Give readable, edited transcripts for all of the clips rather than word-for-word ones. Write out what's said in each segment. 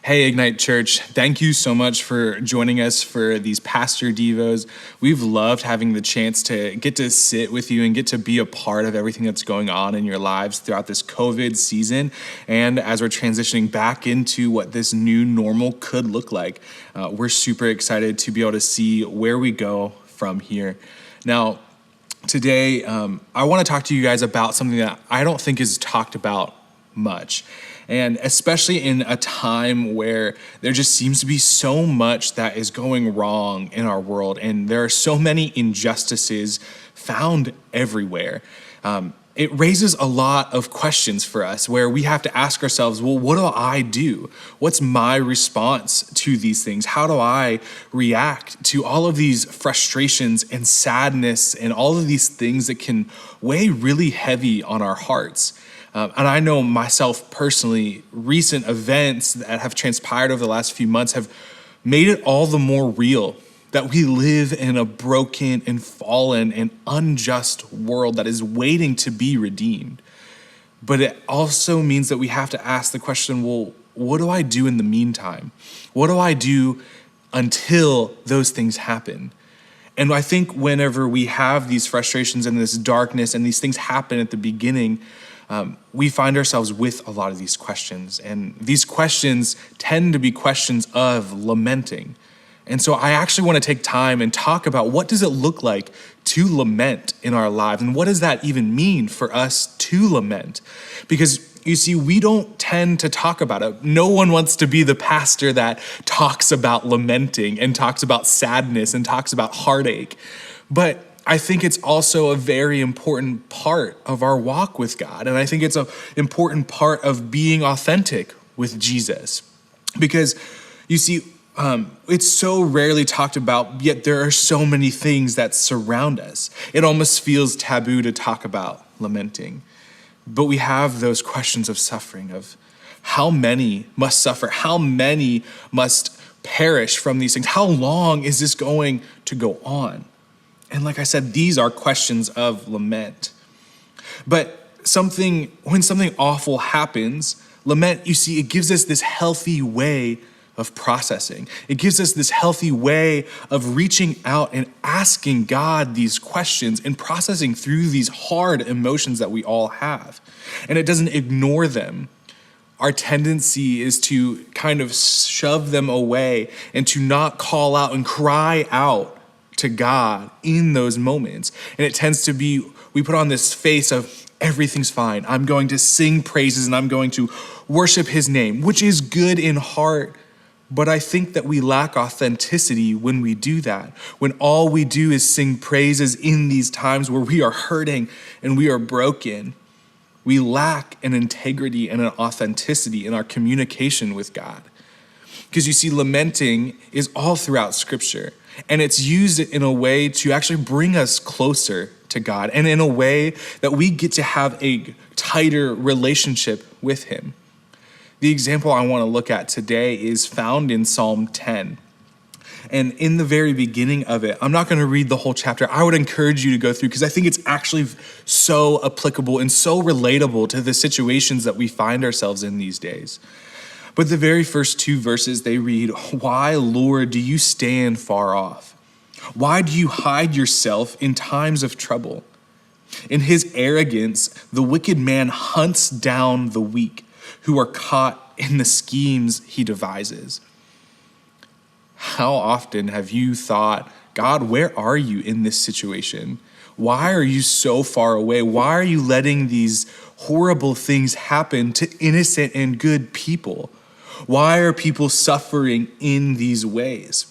Hey, Ignite Church, thank you so much for joining us for these Pastor Devos. We've loved having the chance to get to sit with you and get to be a part of everything that's going on in your lives throughout this COVID season. And as we're transitioning back into what this new normal could look like, we're super excited to be able to see where we go from here. Now, today, I want to talk to you guys about something that I don't think is talked about much. And especially in a time where there just seems to be so much that is going wrong in our world, and there are so many injustices found everywhere. It raises a lot of questions for us where we have to ask ourselves, well, what do I do? What's my response to these things? How do I react to all of these frustrations and sadness and all of these things that can weigh really heavy on our hearts? And I know myself personally, recent events that have transpired over the last few months have made it all the more real that we live in a broken and fallen and unjust world that is waiting to be redeemed. But it also means that we have to ask the question, well, what do I do in the meantime? What do I do until those things happen? And I think whenever we have these frustrations and this darkness and these things happen at the beginning, we find ourselves with a lot of these questions. And these questions tend to be questions of lamenting. And so I actually want to take time and talk about what does it look like to lament in our lives? And what does that even mean for us to lament? Because you see, we don't tend to talk about it. No one wants to be the pastor that talks about lamenting and talks about sadness and talks about heartache. But I think it's also a very important part of our walk with God. And I think it's an important part of being authentic with Jesus. Because you see, it's so rarely talked about, yet there are so many things that surround us. It almost feels taboo to talk about lamenting. But we have those questions of suffering, of how many must suffer, how many must perish from these things, how long is this going to go on? And like I said, these are questions of lament. But when something awful happens, lament, you see, it gives us this healthy way of processing. It gives us this healthy way of reaching out and asking God these questions and processing through these hard emotions that we all have. And it doesn't ignore them. Our tendency is to kind of shove them away and to not call out and cry out to God in those moments. And it tends to be, we put on this face of everything's fine. I'm going to sing praises and I'm going to worship his name, which is good in heart. But I think that we lack authenticity when we do that, when all we do is sing praises in these times where we are hurting and we are broken. We lack an integrity and an authenticity in our communication with God. Because you see, lamenting is all throughout Scripture, and it's used in a way to actually bring us closer to God, and in a way that we get to have a tighter relationship with him. The example I want to look at today is found in Psalm 10. And in the very beginning of it, I'm not going to read the whole chapter. I would encourage you to go through because I think it's actually so applicable and so relatable to the situations that we find ourselves in these days. But the very first two verses, they read, "Why, Lord, do you stand far off? Why do you hide yourself in times of trouble? In his arrogance, the wicked man hunts down the weak who are caught in the schemes he devises." How often have you thought, God, where are you in this situation? Why are you so far away? Why are you letting these horrible things happen to innocent and good people? Why are people suffering in these ways?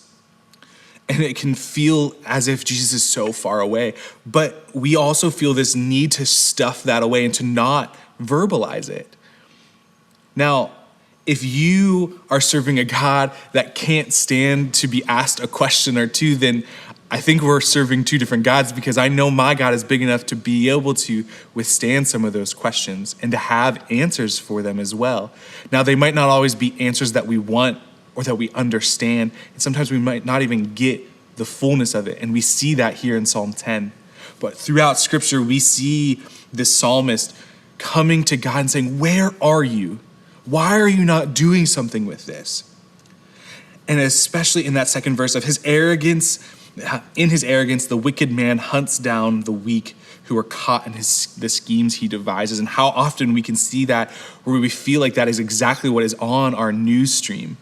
And it can feel as if Jesus is so far away, but we also feel this need to stuff that away and to not verbalize it. Now, if you are serving a God that can't stand to be asked a question or two, then I think we're serving two different gods, because I know my God is big enough to be able to withstand some of those questions and to have answers for them as well. Now, they might not always be answers that we want or that we understand, and sometimes we might not even get the fullness of it, and we see that here in Psalm 10. But throughout Scripture, we see this psalmist coming to God and saying, "Where are you? Why are you not doing something with this? And especially in that second verse of in his arrogance, the wicked man hunts down the weak who are caught in the schemes he devises. And how often we can see that where we feel like that is exactly what is on our news stream.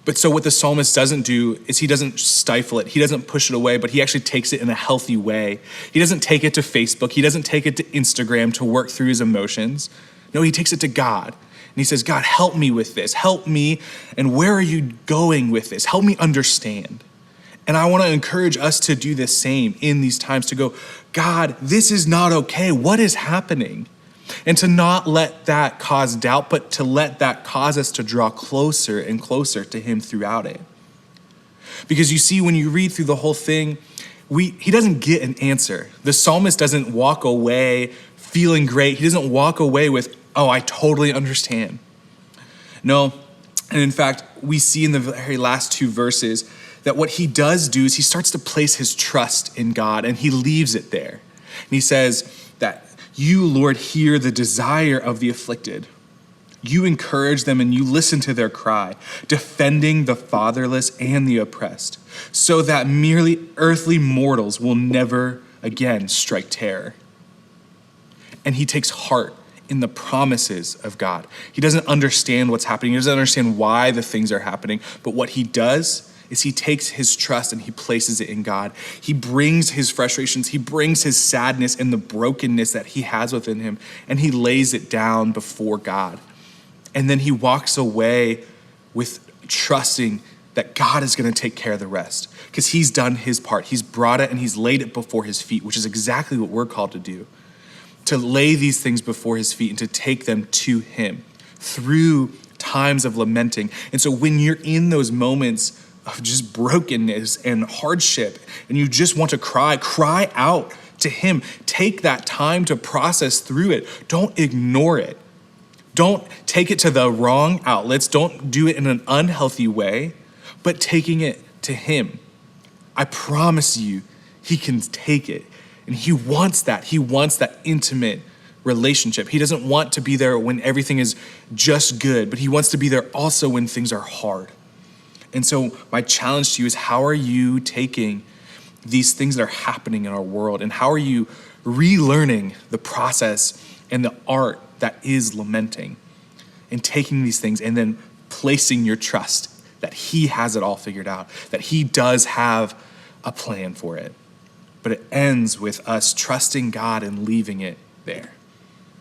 But so what the psalmist doesn't do is he doesn't stifle it. He doesn't push it away, but he actually takes it in a healthy way. He doesn't take it to Facebook. He doesn't take it to Instagram to work through his emotions. No, he takes it to God. And he says, God, help me with this. Help me. And where are you going with this? Help me understand. And I want to encourage us to do the same in these times, to go, God, this is not okay. What is happening? And to not let that cause doubt, but to let that cause us to draw closer and closer to him throughout it. Because you see, when you read through the whole thing, he doesn't get an answer. The psalmist doesn't walk away feeling great. He doesn't walk away with, oh, I totally understand. No, and in fact, we see in the very last two verses that what he does do is he starts to place his trust in God, and he leaves it there. And he says that you, Lord, hear the desire of the afflicted. You encourage them and you listen to their cry, defending the fatherless and the oppressed, so that merely earthly mortals will never again strike terror. And he takes heart in the promises of God. He doesn't understand what's happening. He doesn't understand why the things are happening. But what he does is he takes his trust and he places it in God. He brings his frustrations, he brings his sadness and the brokenness that he has within him, and he lays it down before God. And then he walks away with trusting that God is going to take care of the rest, because he's done his part. He's brought it and he's laid it before his feet, which is exactly what we're called to do. To lay these things before his feet and to take them to him through times of lamenting. And so when you're in those moments of just brokenness and hardship, and you just want to cry out to him. Take that time to process through it. Don't ignore it. Don't take it to the wrong outlets. Don't do it in an unhealthy way, but taking it to him. I promise you, he can take it. And he wants that. He wants that intimate relationship. He doesn't want to be there when everything is just good, but he wants to be there also when things are hard. And so my challenge to you is, how are you taking these things that are happening in our world, and how are you relearning the process and the art that is lamenting, and taking these things and then placing your trust that he has it all figured out, that he does have a plan for it. But it ends with us trusting God and leaving it there.